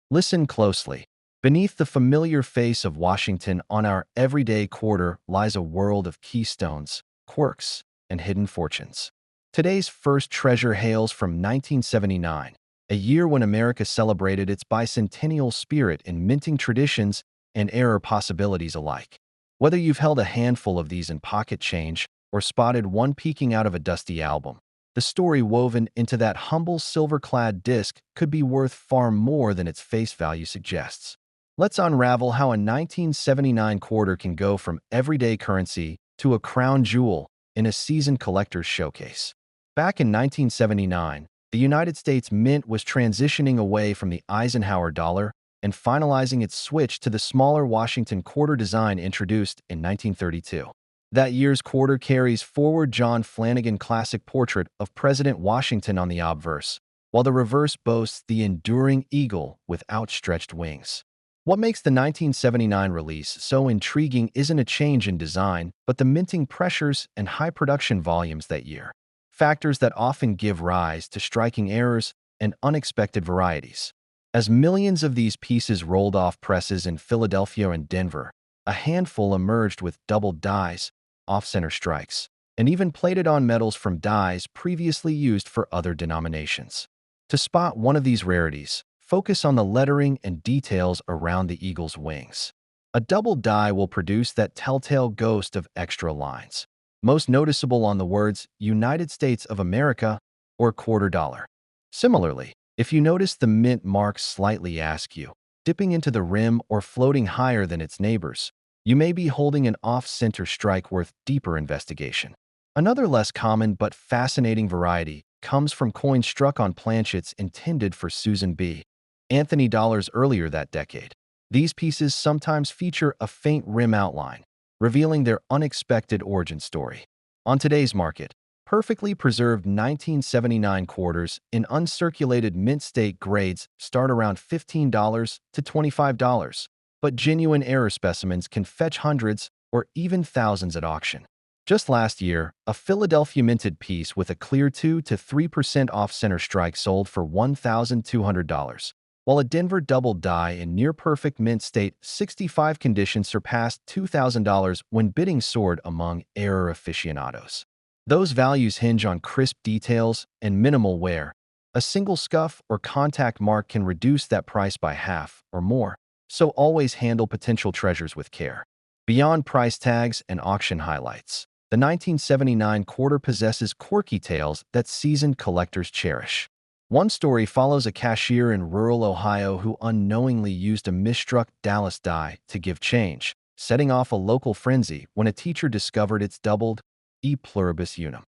Listen closely. Beneath the familiar face of Washington on our everyday quarter lies a world of keystones, quirks, and hidden fortunes. Today's first treasure hails from 1979, a year when America celebrated its bicentennial spirit in minting traditions and error possibilities alike. Whether you've held a handful of these in pocket change or spotted one peeking out of a dusty album, the story woven into that humble silver-clad disc could be worth far more than its face value suggests. Let's unravel how a 1979 quarter can go from everyday currency to a crown jewel in a seasoned collector's showcase. Back in 1979, the United States Mint was transitioning away from the Eisenhower dollar and finalizing its switch to the smaller Washington quarter design introduced in 1932. That year's quarter carries forward John Flanagan classic portrait of President Washington on the obverse, while the reverse boasts the enduring eagle with outstretched wings. What makes the 1979 release so intriguing isn't a change in design, but the minting pressures and high production volumes that year, factors that often give rise to striking errors and unexpected varieties. As millions of these pieces rolled off presses in Philadelphia and Denver, a handful emerged with doubled dies, off-center strikes, and even plated on metals from dies previously used for other denominations. To spot one of these rarities, focus on the lettering and details around the eagle's wings. A double die will produce that telltale ghost of extra lines, most noticeable on the words United States of America or quarter dollar. Similarly, if you notice the mint mark slightly askew, dipping into the rim or floating higher than its neighbors, you may be holding an off-center strike worth deeper investigation. Another less common but fascinating variety comes from coins struck on planchets intended for Susan B. Anthony dollars earlier that decade. These pieces sometimes feature a faint rim outline, revealing their unexpected origin story. On today's market, perfectly preserved 1979 quarters in uncirculated mint state grades start around $15 to $25, but genuine error specimens can fetch hundreds or even thousands at auction. Just last year, a Philadelphia minted piece with a clear 2 to 3% off-center strike sold for $1,200, while a Denver double die in near-perfect mint state 65 condition surpassed $2,000 when bidding soared among error aficionados. Those values hinge on crisp details and minimal wear. A single scuff or contact mark can reduce that price by half or more, so always handle potential treasures with care. Beyond price tags and auction highlights, the 1979 quarter possesses quirky tales that seasoned collectors cherish. One story follows a cashier in rural Ohio who unknowingly used a misstruck Dallas die to give change, setting off a local frenzy when a teacher discovered its doubled e pluribus unum.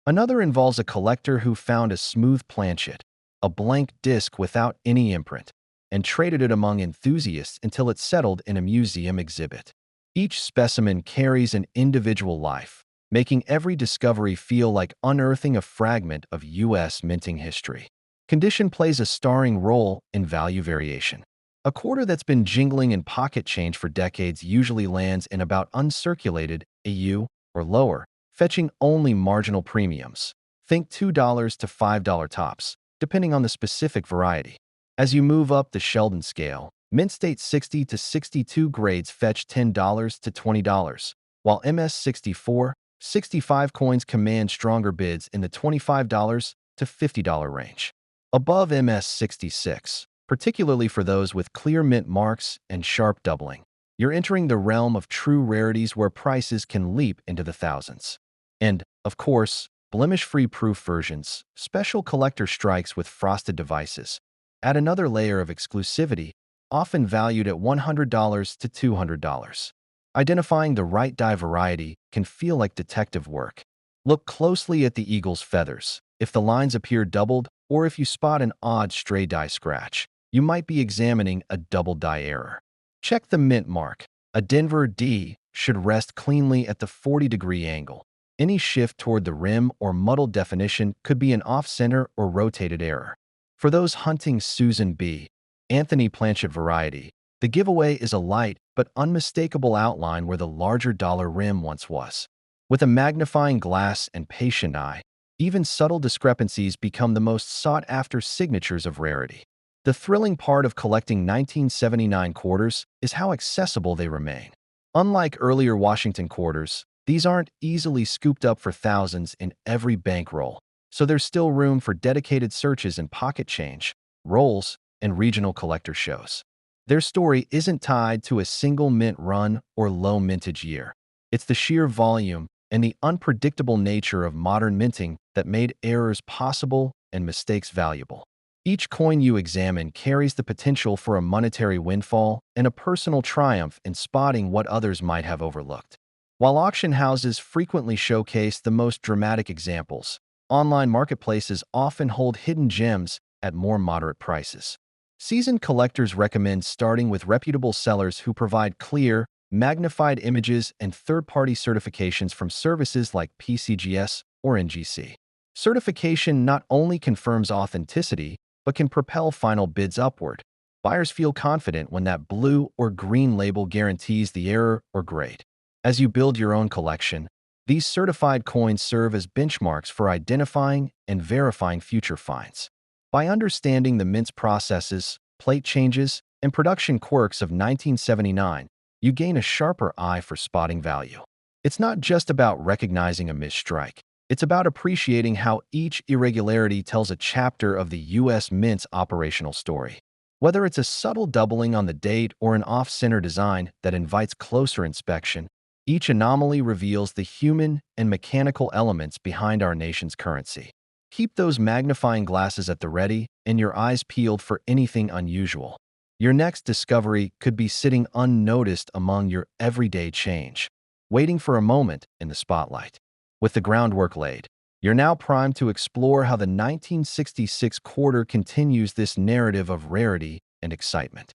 Another involves a collector who found a smooth planchet, a blank disc without any imprint, and traded it among enthusiasts until it settled in a museum exhibit. Each specimen carries an individual life, making every discovery feel like unearthing a fragment of U.S. minting history. Condition plays a starring role in value variation. A quarter that's been jingling in pocket change for decades usually lands in about uncirculated AU or lower, fetching only marginal premiums. Think $2 to $5 tops, depending on the specific variety. As you move up the Sheldon scale, mint state 60 to 62 grades fetch $10 to $20, while MS64, 65 coins command stronger bids in the $25 to $50 range. Above MS66, particularly for those with clear mint marks and sharp doubling, you're entering the realm of true rarities where prices can leap into the thousands. And, of course, blemish-free proof versions, special collector strikes with frosted devices, add another layer of exclusivity, often valued at $100 to $200. Identifying the right die variety can feel like detective work. Look closely at the eagle's feathers. If the lines appear doubled, or if you spot an odd stray die scratch, you might be examining a double die error. Check the mint mark. A Denver D should rest cleanly at the 40-degree angle. Any shift toward the rim or muddled definition could be an off-center or rotated error. For those hunting Susan B. Anthony planchet variety, the giveaway is a light but unmistakable outline where the larger dollar rim once was. With a magnifying glass and patient eye, even subtle discrepancies become the most sought-after signatures of rarity. The thrilling part of collecting 1979 quarters is how accessible they remain. Unlike earlier Washington quarters, these aren't easily scooped up for thousands in every bankroll, so there's still room for dedicated searches in pocket change, rolls, and regional collector shows. Their story isn't tied to a single mint run or low mintage year. It's the sheer volume and the unpredictable nature of modern minting that made errors possible and mistakes valuable. Each coin you examine carries the potential for a monetary windfall and a personal triumph in spotting what others might have overlooked. While auction houses frequently showcase the most dramatic examples, online marketplaces often hold hidden gems at more moderate prices. Seasoned collectors recommend starting with reputable sellers who provide clear, magnified images and third-party certifications from services like PCGS or NGC. Certification not only confirms authenticity, but can propel final bids upward. Buyers feel confident when that blue or green label guarantees the error or grade. As you build your own collection, these certified coins serve as benchmarks for identifying and verifying future finds. By understanding the mint's processes, plate changes, and production quirks of 1979, you gain a sharper eye for spotting value. It's not just about recognizing a misstrike. It's about appreciating how each irregularity tells a chapter of the U.S. Mint's operational story. Whether it's a subtle doubling on the date or an off-center design that invites closer inspection, each anomaly reveals the human and mechanical elements behind our nation's currency. Keep those magnifying glasses at the ready and your eyes peeled for anything unusual. Your next discovery could be sitting unnoticed among your everyday change, waiting for a moment in the spotlight. With the groundwork laid, you're now primed to explore how the 1966 quarter continues this narrative of rarity and excitement.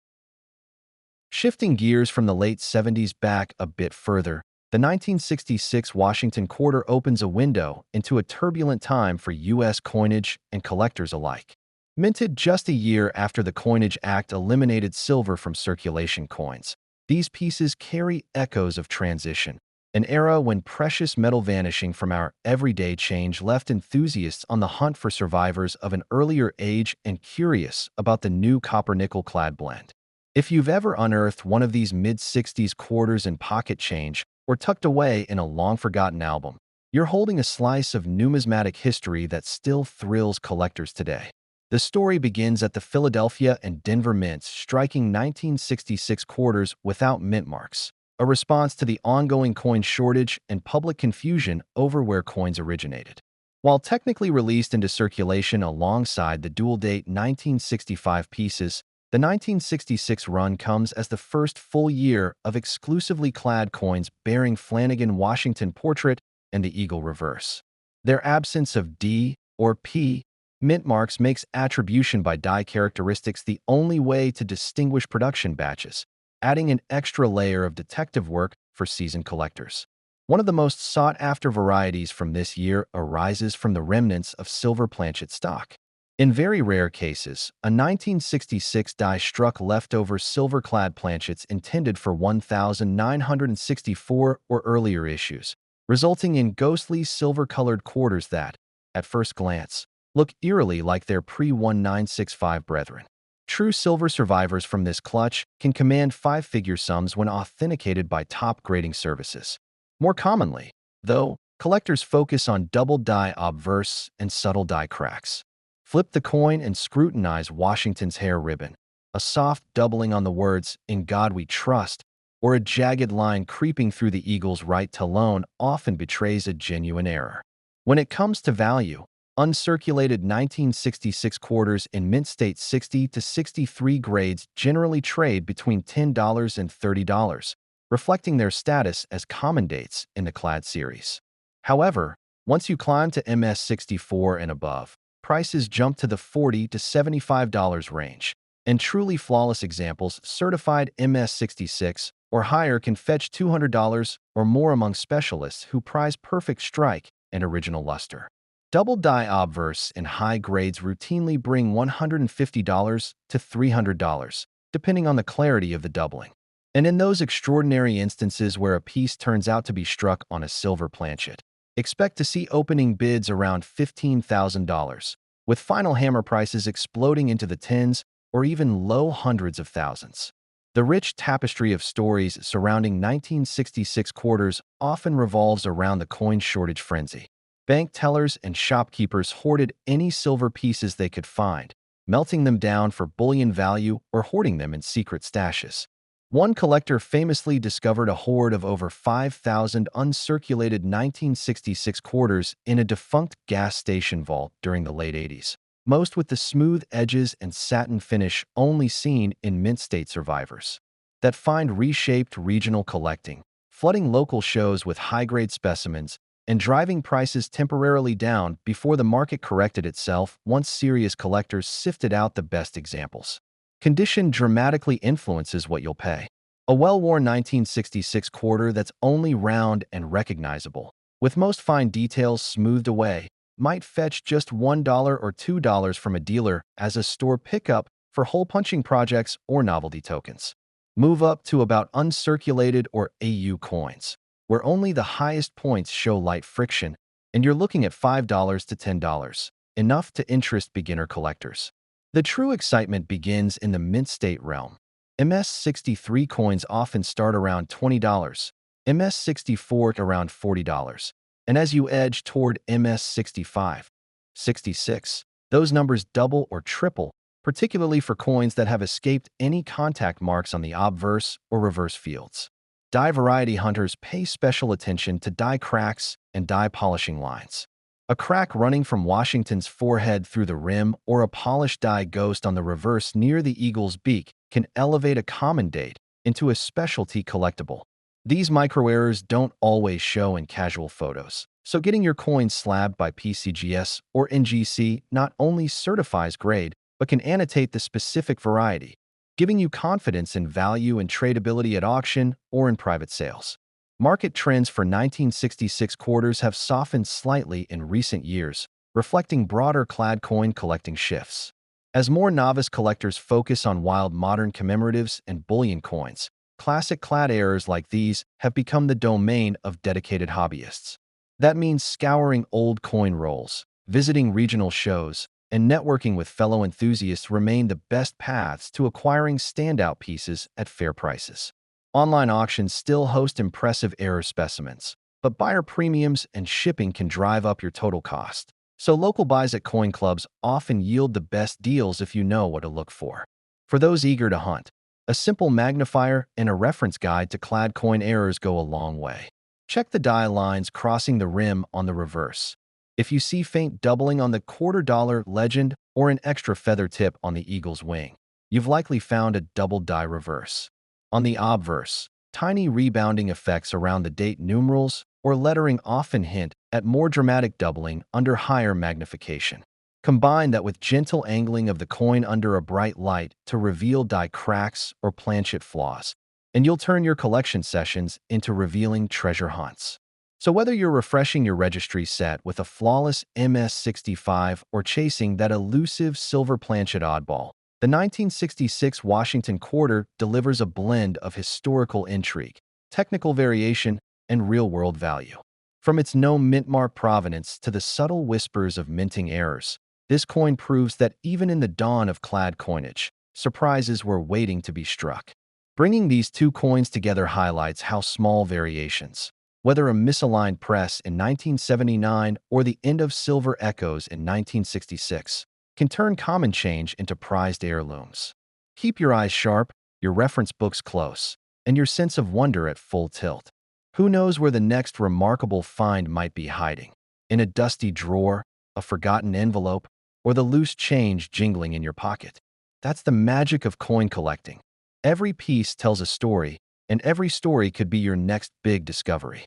Shifting gears from the late 70s back a bit further, the 1966 Washington quarter opens a window into a turbulent time for U.S. coinage and collectors alike. Minted just a year after the Coinage Act eliminated silver from circulation coins, these pieces carry echoes of transition, an era when precious metal vanishing from our everyday change left enthusiasts on the hunt for survivors of an earlier age and curious about the new copper-nickel clad blend. If you've ever unearthed one of these mid-60s quarters in pocket change or tucked away in a long-forgotten album, you're holding a slice of numismatic history that still thrills collectors today. The story begins at the Philadelphia and Denver mints striking 1966 quarters without mint marks, a response to the ongoing coin shortage and public confusion over where coins originated. While technically released into circulation alongside the dual-date 1965 pieces, the 1966 run comes as the first full year of exclusively clad coins bearing Flanagan Washington portrait and the eagle reverse. Their absence of D or P mint marks makes attribution by die characteristics the only way to distinguish production batches, adding an extra layer of detective work for seasoned collectors. One of the most sought-after varieties from this year arises from the remnants of silver planchet stock. In very rare cases, a 1966 die struck leftover silver-clad planchets intended for 1964 or earlier issues, resulting in ghostly silver-colored quarters that, at first glance, look eerily like their pre-1965 brethren. True silver survivors from this clutch can command five-figure sums when authenticated by top grading services. More commonly, though, collectors focus on double die obverse and subtle die cracks. Flip the coin and scrutinize Washington's hair ribbon, a soft doubling on the words, "In God We Trust," or a jagged line creeping through the eagle's right talon often betrays a genuine error. When it comes to value, uncirculated 1966 quarters in mint state 60 to 63 grades generally trade between $10 and $30, reflecting their status as common dates in the clad series. However, once you climb to MS64 and above, prices jump to the $40 to $75 range, and truly flawless examples certified MS66 or higher can fetch $200 or more among specialists who prize perfect strike and original luster. Double die obverse in high grades routinely bring $150 to $300, depending on the clarity of the doubling. And in those extraordinary instances where a piece turns out to be struck on a silver planchet, expect to see opening bids around $15,000, with final hammer prices exploding into the tens or even low hundreds of thousands. The rich tapestry of stories surrounding 1966 quarters often revolves around the coin shortage frenzy. Bank tellers and shopkeepers hoarded any silver pieces they could find, melting them down for bullion value or hoarding them in secret stashes. One collector famously discovered a hoard of over 5,000 uncirculated 1966 quarters in a defunct gas station vault during the late 80s, most with the smooth edges and satin finish only seen in mint-state survivors. That find reshaped regional collecting, flooding local shows with high-grade specimens and driving prices temporarily down before the market corrected itself once serious collectors sifted out the best examples. Condition dramatically influences what you'll pay. A well-worn 1966 quarter that's only round and recognizable, with most fine details smoothed away, might fetch just $1 or $2 from a dealer as a store pickup for hole-punching projects or novelty tokens. Move up to about uncirculated or AU coins, where only the highest points show light friction, and you're looking at $5 to $10, enough to interest beginner collectors. The true excitement begins in the mint-state realm. MS-63 coins often start around $20, MS-64 around $40, and as you edge toward MS-65, 66, those numbers double or triple, particularly for coins that have escaped any contact marks on the obverse or reverse fields. Die variety hunters pay special attention to die cracks and die polishing lines. A crack running from Washington's forehead through the rim or a polished die ghost on the reverse near the eagle's beak can elevate a common date into a specialty collectible. These micro-errors don't always show in casual photos, so getting your coin slabbed by PCGS or NGC not only certifies grade, but can annotate the specific variety, giving you confidence in value and tradability at auction or in private sales. Market trends for 1966 quarters have softened slightly in recent years, reflecting broader clad coin collecting shifts. As more novice collectors focus on wild modern commemoratives and bullion coins, classic clad errors like these have become the domain of dedicated hobbyists. That means scouring old coin rolls, visiting regional shows, and networking with fellow enthusiasts remain the best paths to acquiring standout pieces at fair prices. Online auctions still host impressive error specimens, but buyer premiums and shipping can drive up your total cost. So local buys at coin clubs often yield the best deals if you know what to look for. For those eager to hunt, a simple magnifier and a reference guide to clad coin errors go a long way. Check the die lines crossing the rim on the reverse. If you see faint doubling on the $quarter legend or an extra feather tip on the eagle's wing, you've likely found a double die reverse. On the obverse, tiny rebounding effects around the date numerals or lettering often hint at more dramatic doubling under higher magnification. Combine that with gentle angling of the coin under a bright light to reveal die cracks or planchet flaws, and you'll turn your collection sessions into revealing treasure hunts. So whether you're refreshing your registry set with a flawless MS-65 or chasing that elusive silver planchet oddball, the 1966 Washington quarter delivers a blend of historical intrigue, technical variation, and real-world value. From its known mint-mark provenance to the subtle whispers of minting errors, this coin proves that even in the dawn of clad coinage, surprises were waiting to be struck. Bringing these two coins together highlights how small variations, whether a misaligned press in 1979 or the end of silver echoes in 1966, can turn common change into prized heirlooms. Keep your eyes sharp, your reference books close, and your sense of wonder at full tilt. Who knows where the next remarkable find might be hiding? In a dusty drawer, a forgotten envelope, or the loose change jingling in your pocket? That's the magic of coin collecting. Every piece tells a story, and every story could be your next big discovery.